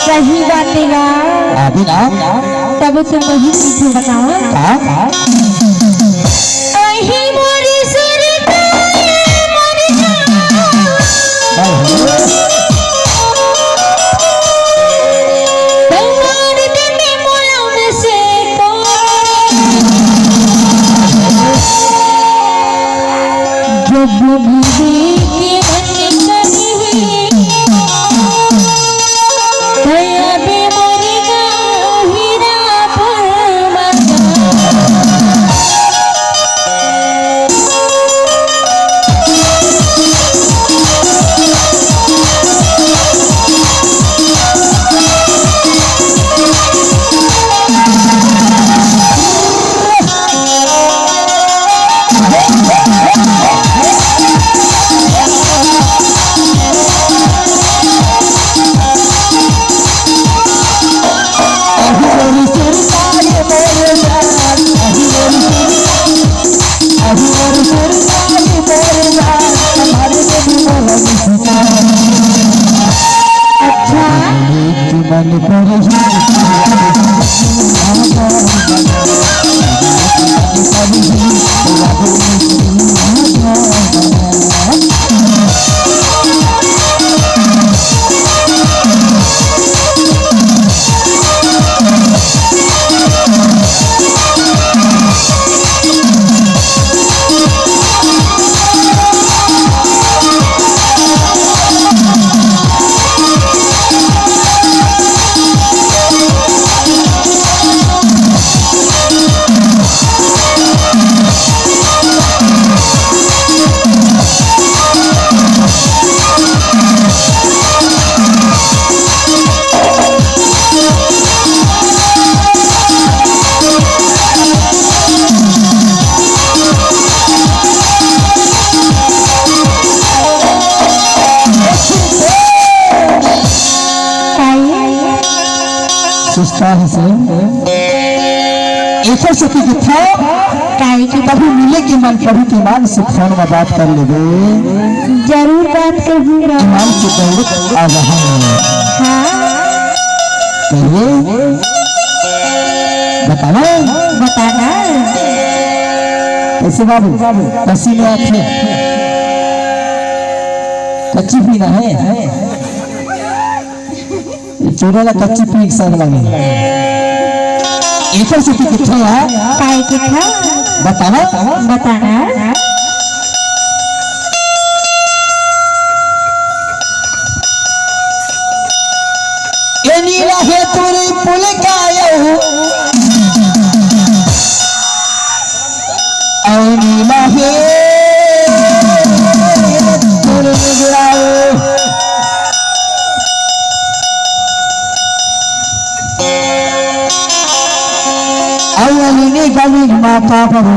सही बातेगा तब तुम वही पीछे बताओ ईश्वर से की था काहे की कभी मिले के मन कभी के मान से फोन में बात कर ले जरूर बात करूंगा मान से दौड़त आ रहा है हाँ बताना बताना ऐसे बाबू कसी में आते कच्ची पीना है चूड़ा ला कच्ची पी सर लगे ईश्वर से कितना है काहे कितना बताना बताना ये नीला है तोरे पुल का और नीला है तोरे गिराओ अवली गली माता पर